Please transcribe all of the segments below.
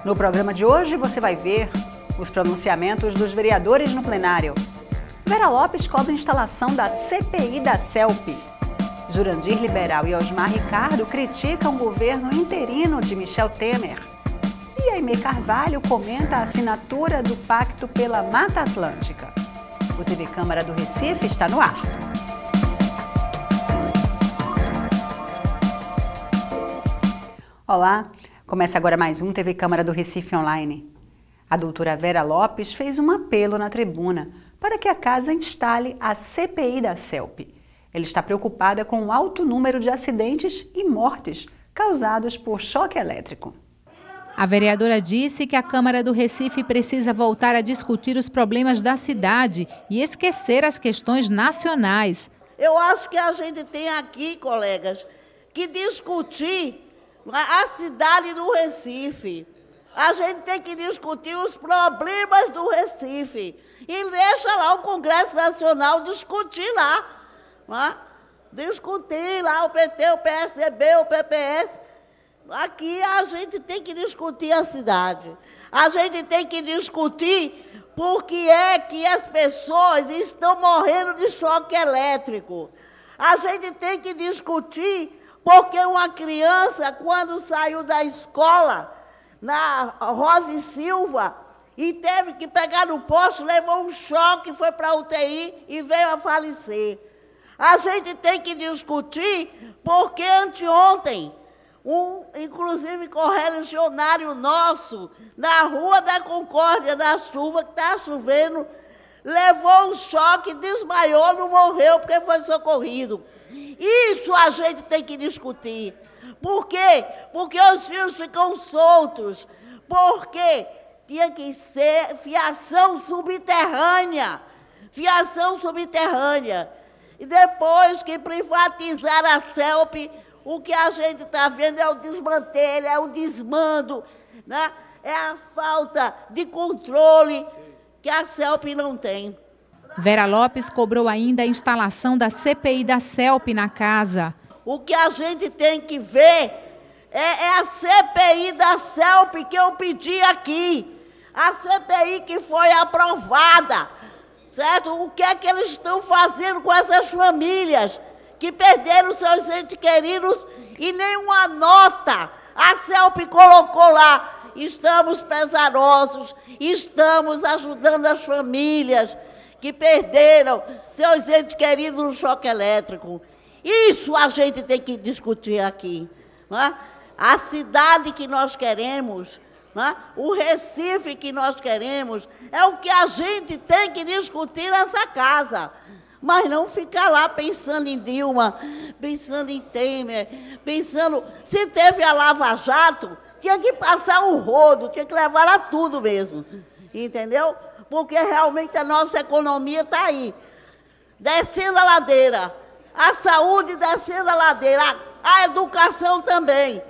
No programa de hoje você vai ver os pronunciamentos dos vereadores no plenário. Vera Lopes cobra instalação da CPI da CELP. Jurandir Liberal e Osmar Ricardo criticam o governo interino de Michel Temer. E Aimee Carvalho comenta a assinatura do Pacto pela Mata Atlântica. O TV Câmara do Recife está no ar. Olá, começa agora mais um TV Câmara do Recife Online. A doutora Vera Lopes fez um apelo na tribuna para que a casa instale a CPI da CELP. Ela está preocupada com o alto número de acidentes e mortes causados por choque elétrico. A vereadora disse que a Câmara do Recife precisa voltar a discutir os problemas da cidade e esquecer as questões nacionais. Eu acho que a gente tem aqui, colegas, que discutir a cidade do Recife. A gente tem que discutir os problemas do Recife. E deixa lá o Congresso Nacional discutir lá. Discutir lá o PT, o PSDB, o PPS. Aqui a gente tem que discutir a cidade. A gente tem que discutir por que é que as pessoas estão morrendo de choque elétrico. A gente tem que discutir porque uma criança, quando saiu da escola, na Rosa e Silva, e teve que pegar no poste, levou um choque, foi para a UTI e veio a falecer. A gente tem que discutir porque anteontem, inclusive correligionário nosso, na Rua da Concórdia, na chuva, que está chovendo, levou um choque, desmaiou, não morreu porque foi socorrido. Isso a gente tem que discutir. Por quê? Porque os fios ficam soltos. Porque tinha que ser fiação subterrânea. Fiação subterrânea. E depois que privatizaram a CELP, o que a gente está vendo é o desmantelho, é o desmando, né? É a falta de controle que a CELP não tem. Vera Lopes cobrou ainda a instalação da CPI da CELP na casa. O que a gente tem que ver é a CPI da CELP que eu pedi aqui. A CPI que foi aprovada, certo? O que é que eles estão fazendo com essas famílias que perderam seus entes queridos e nenhuma nota a CELP colocou lá. Estamos pesarosos, estamos ajudando as famílias que perderam seus entes queridos no choque elétrico. Isso a gente tem que discutir aqui. Não é? A cidade que nós queremos, não é? O Recife que nós queremos, é o que a gente tem que discutir nessa casa. Mas não ficar lá pensando em Dilma, pensando em Temer, pensando... Se teve a Lava Jato, tinha que passar o rodo, tinha que levar a tudo mesmo. Entendeu? Porque realmente a nossa economia está aí, descendo a ladeira, a saúde descendo a ladeira, a educação também.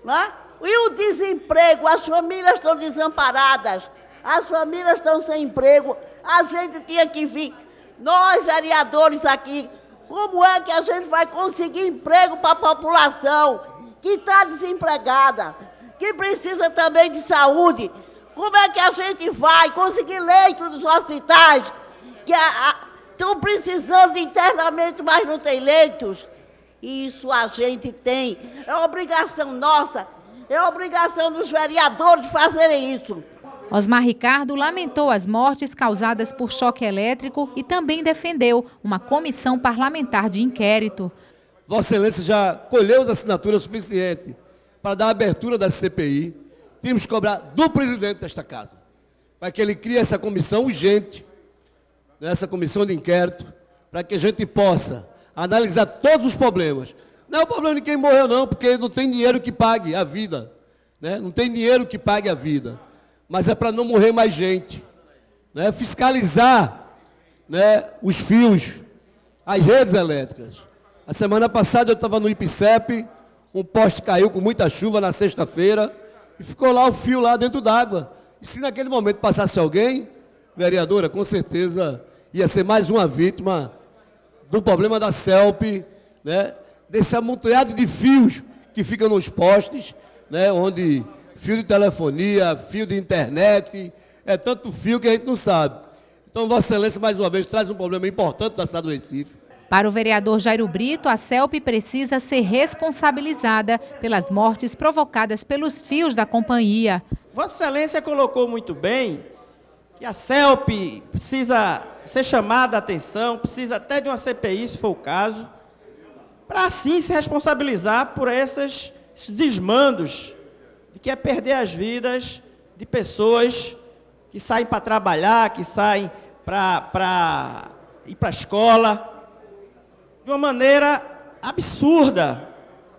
Né? E o desemprego, as famílias estão desamparadas, as famílias estão sem emprego, a gente tinha que vir, nós vereadores aqui, como é que a gente vai conseguir emprego para a população que está desempregada, que precisa também de saúde? Como é que a gente vai conseguir leito dos hospitais que estão precisando de internamento, mas não tem leitos? Isso a gente tem. É obrigação nossa, é obrigação dos vereadores fazerem isso. Osmar Ricardo lamentou as mortes causadas por choque elétrico e também defendeu uma comissão parlamentar de inquérito. Vossa Excelência já colheu as assinaturas suficientes para dar abertura da CPI. Temos que cobrar do presidente desta casa, para que ele crie essa comissão urgente, essa comissão de inquérito, para que a gente possa analisar todos os problemas. Não é o problema de quem morreu, não, porque não tem dinheiro que pague a vida. Né? Não tem dinheiro que pague a vida. Mas é para não morrer mais gente. Né? Fiscalizar, né, os fios, as redes elétricas. A semana passada eu estava no IPCEP, um poste caiu com muita chuva na sexta-feira, e ficou lá o fio lá dentro d'água. E se naquele momento passasse alguém, vereadora, com certeza ia ser mais uma vítima do problema da CELP, né? Desse amontoado de fios que ficam nos postes, né? Onde fio de telefonia, fio de internet, é tanto fio que a gente não sabe. Então, Vossa Excelência, mais uma vez, traz um problema importante da cidade do Recife. Para o vereador Jairo Brito, a CELP precisa ser responsabilizada pelas mortes provocadas pelos fios da companhia. Vossa Excelência colocou muito bem que a CELP precisa ser chamada a atenção, precisa até de uma CPI, se for o caso, para assim se responsabilizar por esses desmandos de que é perder as vidas de pessoas que saem para trabalhar, que saem para ir para a escola, de uma maneira absurda.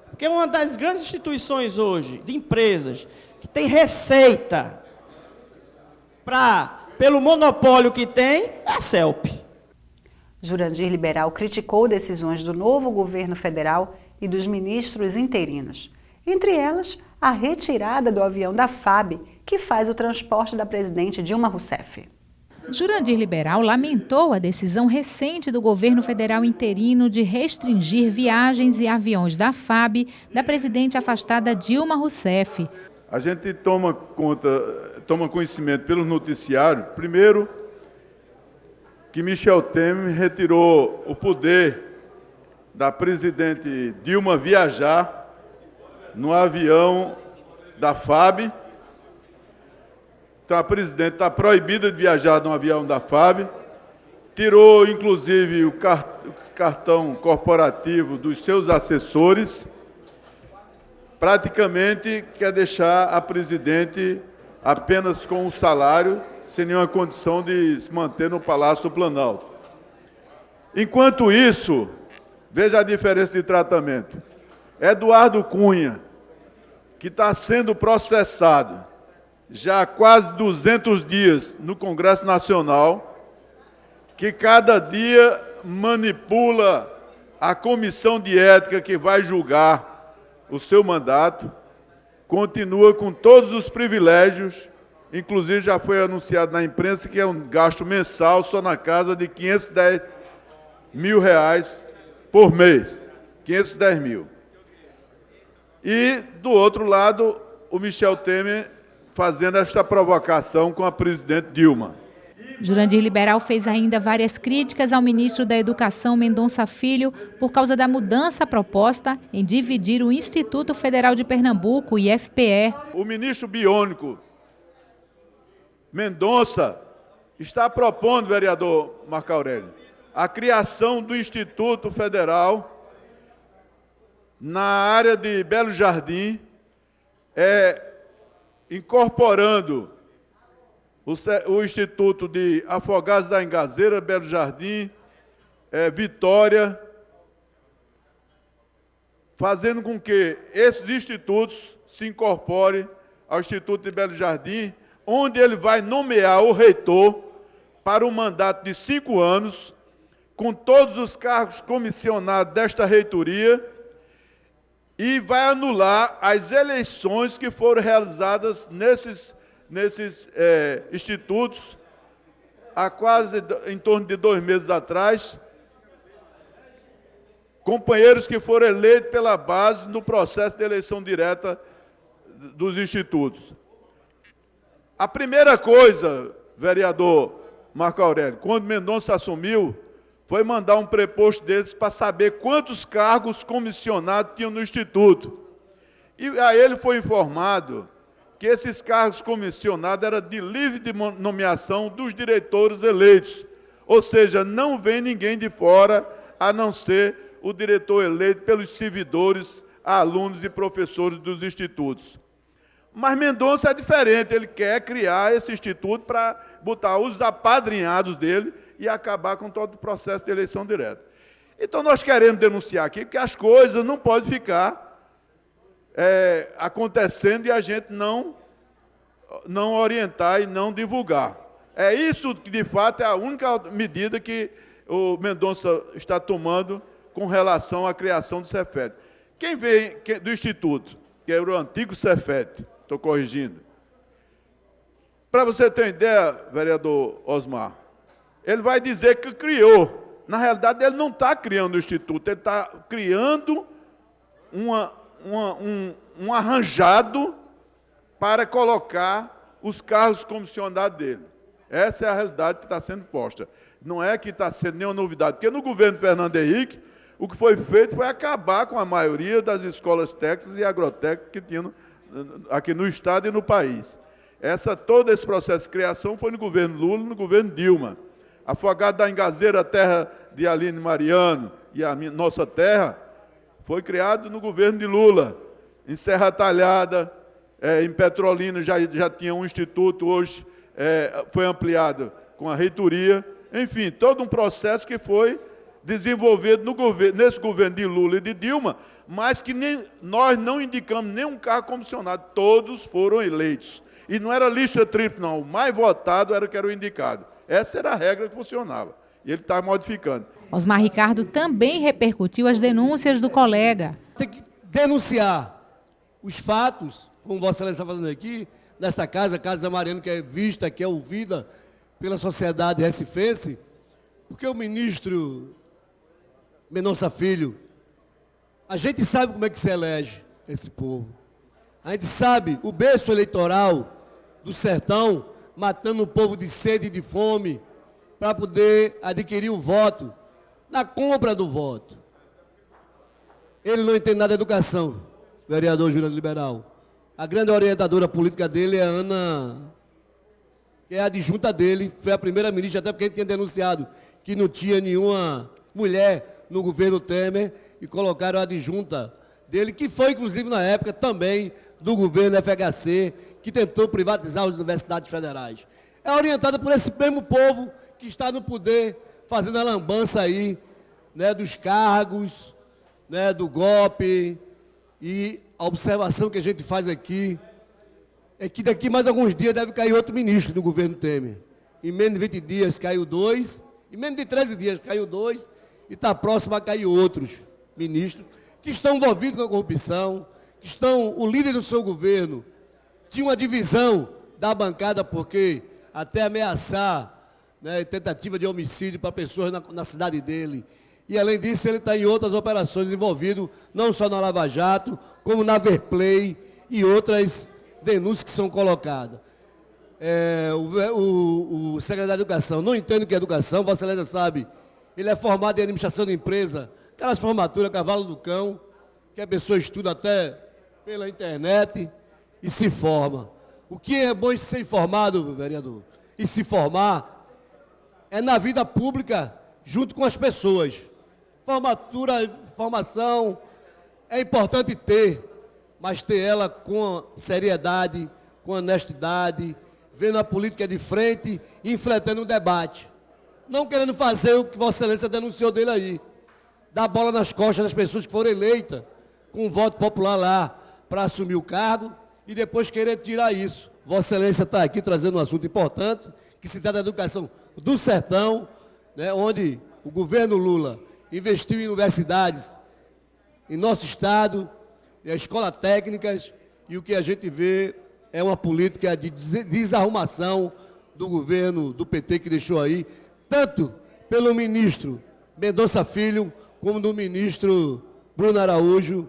Porque uma das grandes instituições hoje, de empresas, que tem receita pelo monopólio que tem, é a CELP. Jurandir Liberal criticou decisões do novo governo federal e dos ministros interinos. Entre elas, a retirada do avião da FAB, que faz o transporte da presidente Dilma Rousseff. Jurandir Liberal lamentou a decisão recente do governo federal interino de restringir viagens e aviões da FAB da presidente afastada Dilma Rousseff. A gente toma conhecimento pelos noticiários, primeiro, que Michel Temer retirou o poder da presidente Dilma viajar no avião da FAB. Então, a presidente está proibida de viajar no avião da FAB, tirou, inclusive, o cartão corporativo dos seus assessores, praticamente quer deixar a presidente apenas com um salário, sem nenhuma condição de se manter no Palácio do Planalto. Enquanto isso, veja a diferença de tratamento. Eduardo Cunha, que está sendo processado já há quase 200 dias no Congresso Nacional, que cada dia manipula a comissão de ética que vai julgar o seu mandato, continua com todos os privilégios, inclusive já foi anunciado na imprensa que é um gasto mensal só na casa de R$510 mil por mês. 510 mil. E, do outro lado, o Michel Temer fazendo esta provocação com a presidente Dilma. Jurandir Liberal fez ainda várias críticas ao ministro da Educação, Mendonça Filho, por causa da mudança proposta em dividir o Instituto Federal de Pernambuco, IFPE. O ministro biônico, Mendonça, está propondo, vereador Marco Aurélio, a criação do Instituto Federal na área de Belo Jardim, incorporando o Instituto de Afogados da Engazeira, Belo Jardim, Vitória, fazendo com que esses institutos se incorporem ao Instituto de Belo Jardim, onde ele vai nomear o reitor para um mandato de 5 anos, com todos os cargos comissionados desta reitoria, e vai anular as eleições que foram realizadas nesses institutos há quase em torno de 2 meses atrás, companheiros que foram eleitos pela base no processo de eleição direta dos institutos. A primeira coisa, vereador Marco Aurélio, quando Mendonça assumiu, foi mandar um preposto deles para saber quantos cargos comissionados tinham no Instituto. E a ele foi informado que esses cargos comissionados eram de livre nomeação dos diretores eleitos. Ou seja, não vem ninguém de fora, a não ser o diretor eleito pelos servidores, alunos e professores dos institutos. Mas Mendonça é diferente, ele quer criar esse instituto para botar os apadrinhados dele e acabar com todo o processo de eleição direta. Então, nós queremos denunciar aqui que as coisas não podem ficar acontecendo e a gente não orientar e não divulgar. É isso que, de fato, é a única medida que o Mendonça está tomando com relação à criação do Cefet. Quem vem do Instituto, que era o antigo Cefet, estou corrigindo. Para você ter uma ideia, vereador Osmar, ele vai dizer que criou. Na realidade, ele não está criando o Instituto, ele está criando um arranjado para colocar os cargos comissionados dele. Essa é a realidade que está sendo posta. Não é que está sendo nenhuma novidade, porque no governo Fernando Henrique, o que foi feito foi acabar com a maioria das escolas técnicas e agrotécnicas que tinham aqui no Estado e no país. Todo esse processo de criação foi no governo Lula e no governo Dilma. Afogado da Engazeira, a terra de Aline Mariano, e a nossa terra, foi criado no governo de Lula. Em Serra Talhada, em Petrolina já tinha um instituto, hoje foi ampliado com a reitoria. Enfim, todo um processo que foi desenvolvido nesse governo de Lula e de Dilma, mas que nós não indicamos nenhum cargo comissionado, todos foram eleitos. E não era lista tríplice, não. O mais votado era o que era o indicado. Essa era a regra que funcionava. E ele está modificando. Osmar Ricardo também repercutiu as denúncias do colega. Tem que denunciar os fatos, como Vossa Excelência está fazendo aqui, nesta casa, a Casa Mariano, que é vista, que é ouvida pela sociedade recifense, porque o ministro Mendonça Filho, a gente sabe como é que se elege esse povo. A gente sabe o berço eleitoral do sertão, matando o povo de sede e de fome, para poder adquirir o voto, na compra do voto. Ele não entende nada de educação, vereador Juliano Liberal. A grande orientadora política dele é a Ana, que é a adjunta dele, foi a primeira ministra, até porque ele tinha denunciado que não tinha nenhuma mulher no governo Temer, e colocaram a adjunta dele, que foi, inclusive, na época, também do governo FHC, que tentou privatizar as universidades federais. É orientada por esse mesmo povo que está no poder, fazendo a lambança aí, né, dos cargos, né, do golpe. E a observação que a gente faz aqui é que daqui mais alguns dias deve cair outro ministro do governo Temer. Em menos de 20 dias caiu 2, em menos de 13 dias caiu 2, e está próximo a cair outros ministros que estão envolvidos com a corrupção, que estão, o líder do seu governo tinha uma divisão da bancada, porque até ameaçar, né, tentativa de homicídio para pessoas na cidade dele. E, além disso, ele está em outras operações envolvido, não só na Lava Jato, como na Verplay e outras denúncias que são colocadas. O secretário de Educação, não entendo o que é educação, Vossa Excelência sabe, ele é formado em administração de empresa, aquelas formaturas, cavalo do cão, que a pessoa estuda até pela internet e se forma. O que é bom ser informado, vereador, e se formar, é na vida pública, junto com as pessoas. Formação é importante ter, mas ter ela com seriedade, com honestidade, vendo a política de frente e enfrentando um debate. Não querendo fazer o que Vossa Excelência denunciou dele aí, dar bola nas costas das pessoas que foram eleitas com um voto popular lá para assumir o cargo e depois querer tirar isso. Vossa Excelência está aqui trazendo um assunto importante, que se trata da educação do sertão, né, onde o governo Lula investiu em universidades em nosso estado, escolas técnicas, e o que a gente vê é uma política de desarrumação do governo do PT que deixou aí, tanto pelo ministro Mendonça Filho, como do ministro Bruno Araújo,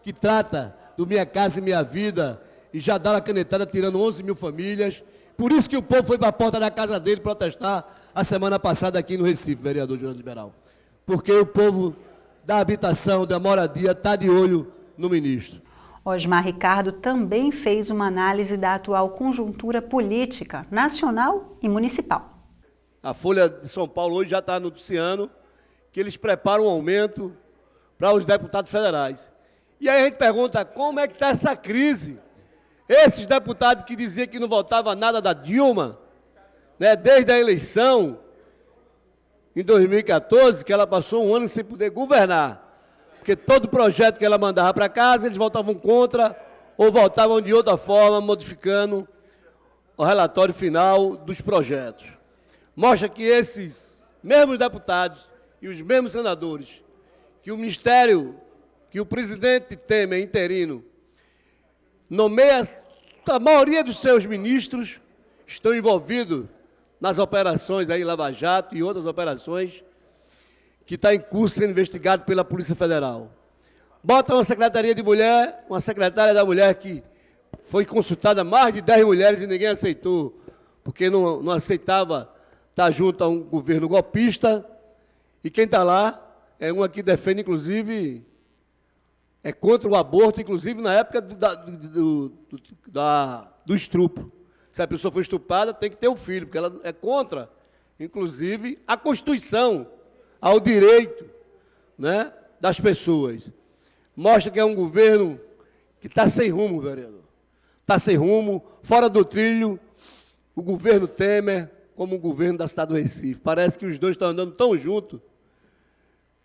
que trata do Minha Casa e Minha Vida, e já dá a canetada tirando 11 mil famílias. Por isso que o povo foi para a porta da casa dele protestar a semana passada aqui no Recife, vereador Juliano Liberal. Porque o povo da habitação, da moradia, está de olho no ministro. Osmar Ricardo também fez uma análise da atual conjuntura política, nacional e municipal. A Folha de São Paulo hoje já está noticiando que eles preparam um aumento para os deputados federais. E aí a gente pergunta, como é que está essa crise? Esses deputados que diziam que não votavam nada da Dilma, né, desde a eleição, em 2014, que ela passou um ano sem poder governar, porque todo projeto que ela mandava para casa, eles votavam contra ou votavam de outra forma, modificando o relatório final dos projetos. Mostra que esses mesmos deputados e os mesmos senadores, que o ministério, que o presidente Temer, interino, nomeia, a maioria dos seus ministros estão envolvidos nas operações aí, Lava Jato e outras operações que está em curso sendo investigado pela Polícia Federal. Bota uma secretaria de mulher, uma secretária da mulher que foi consultada mais de 10 mulheres e ninguém aceitou, porque não aceitava estar junto a um governo golpista, e quem está lá é uma que defende, inclusive, é contra o aborto, inclusive na época do estupro. Se a pessoa for estuprada, tem que ter um filho, porque ela é contra, inclusive, a Constituição, ao direito, né, das pessoas. Mostra que é um governo que está sem rumo, vereador. Está sem rumo, fora do trilho, o governo Temer, como o governo da cidade do Recife. Parece que os dois estão andando tão juntos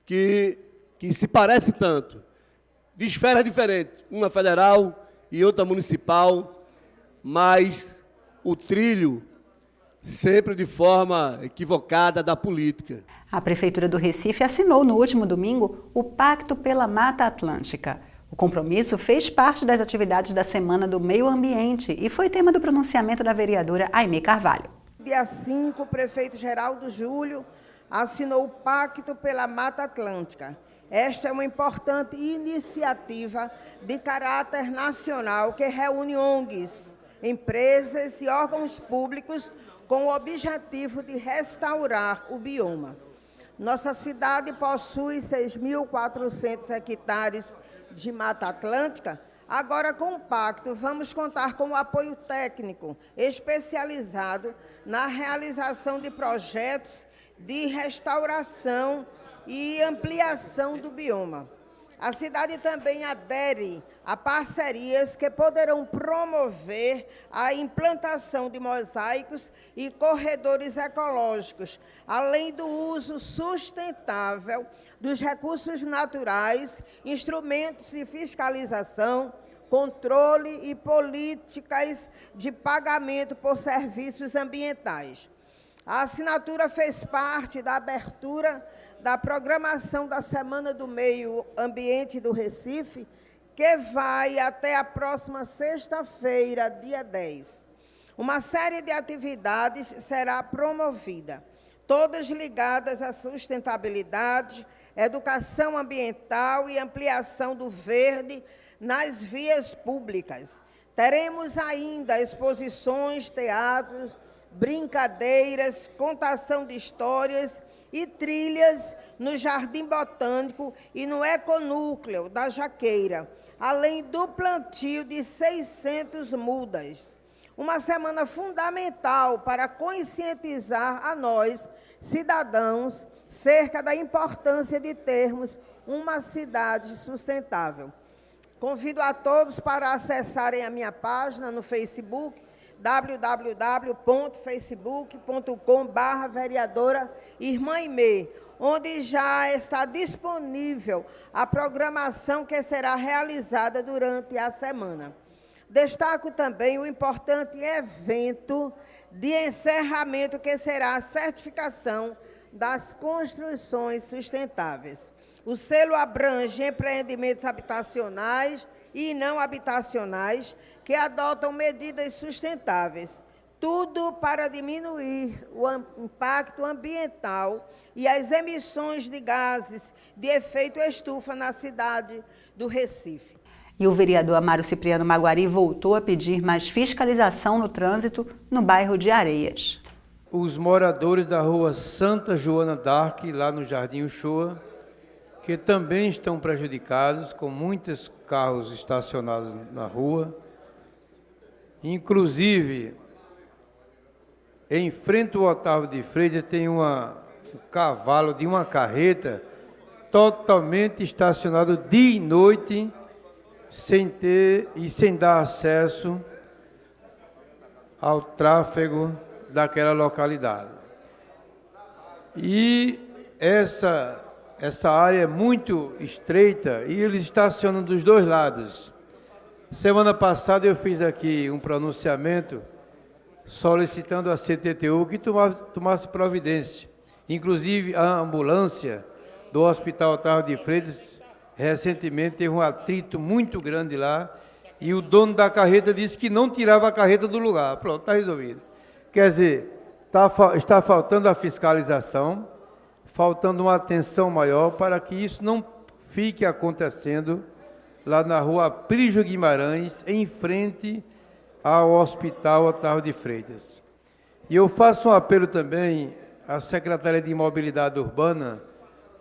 que se parece tanto. De esferas diferentes, uma federal e outra municipal, mas o trilho sempre de forma equivocada da política. A Prefeitura do Recife assinou no último domingo o Pacto pela Mata Atlântica. O compromisso fez parte das atividades da Semana do Meio Ambiente e foi tema do pronunciamento da vereadora Aimee Carvalho. Dia 5, o prefeito Geraldo Júlio assinou o Pacto pela Mata Atlântica. Esta é uma importante iniciativa de caráter nacional que reúne ONGs, empresas e órgãos públicos com o objetivo de restaurar o bioma. Nossa cidade possui 6.400 hectares de Mata Atlântica. Agora, com o pacto, vamos contar com o apoio técnico especializado na realização de projetos de restauração e ampliação do bioma. A cidade também adere a parcerias que poderão promover a implantação de mosaicos e corredores ecológicos, além do uso sustentável dos recursos naturais, instrumentos de fiscalização, controle e políticas de pagamento por serviços ambientais. A assinatura fez parte da abertura da programação da Semana do Meio Ambiente do Recife, que vai até a próxima sexta-feira, dia 10. Uma série de atividades será promovida, todas ligadas à sustentabilidade, educação ambiental e ampliação do verde nas vias públicas. Teremos ainda exposições, teatros, brincadeiras, contação de histórias e trilhas no Jardim Botânico e no Econúcleo da Jaqueira, além do plantio de 600 mudas. Uma semana fundamental para conscientizar a nós, cidadãos, cerca da importância de termos uma cidade sustentável. Convido a todos para acessarem a minha página no Facebook, www.facebook.com/vereadora Irmã Aimee, onde já está disponível a programação que será realizada durante a semana. Destaco também o importante evento de encerramento, que será a certificação das construções sustentáveis. O selo abrange empreendimentos habitacionais e não habitacionais que adotam medidas sustentáveis, tudo para diminuir o impacto ambiental e as emissões de gases de efeito estufa na cidade do Recife. E o vereador Amaro Cipriano Maguari voltou a pedir mais fiscalização no trânsito no bairro de Areias. Os moradores da rua Santa Joana d'Arc, lá no Jardim Uchoa, que também estão prejudicados, com muitos carros estacionados na rua. Inclusive, em frente ao Otávio de Freitas, tem um cavalo de uma carreta totalmente estacionado dia e noite, sem dar acesso ao tráfego daquela localidade. E essa área é muito estreita e eles estacionam dos dois lados. Semana passada eu fiz aqui um pronunciamento solicitando à CTTU que tomasse providência. Inclusive a ambulância do Hospital Otávio de Freitas recentemente teve um atrito muito grande lá e o dono da carreta disse que não tirava a carreta do lugar. Pronto, está resolvido. Quer dizer, está faltando a fiscalização, faltando uma atenção maior para que isso não fique acontecendo lá na rua Aprígio Guimarães, em frente ao Hospital Otávio de Freitas. E eu faço um apelo também à Secretaria de Mobilidade Urbana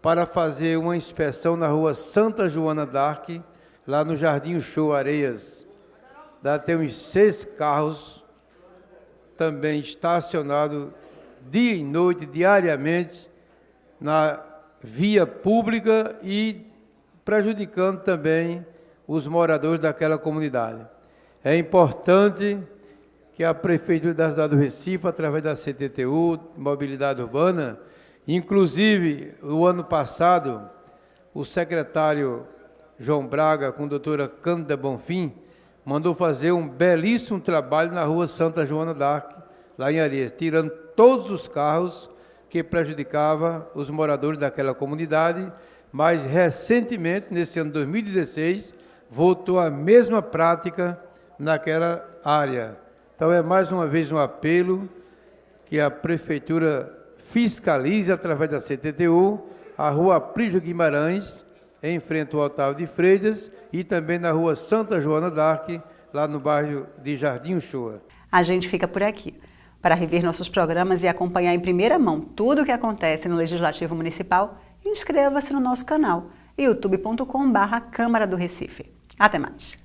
para fazer uma inspeção na rua Santa Joana d'Arc, lá no Jardim Show Areias. Lá tem uns 6 carros também estacionados dia e noite, diariamente, na via pública e prejudicando também os moradores daquela comunidade. É importante que a Prefeitura da cidade do Recife, através da CTTU, Mobilidade Urbana, inclusive, o ano passado, o secretário João Braga, com a doutora Cândida Bonfim, mandou fazer um belíssimo trabalho na rua Santa Joana d'Arc, lá em Areias, tirando todos os carros que prejudicavam os moradores daquela comunidade, mas recentemente, nesse ano 2016, voltou a mesma prática naquela área. Então é mais uma vez um apelo que a Prefeitura fiscalize, através da CTTU, a rua Aprígio Guimarães, em frente ao Otávio de Freitas, e também na rua Santa Joana d'Arc, lá no bairro de Jardim Uchoa. A gente fica por aqui. Para rever nossos programas e acompanhar em primeira mão tudo o que acontece no Legislativo Municipal, inscreva-se no nosso canal, youtube.com/Câmara do Recife. Até mais!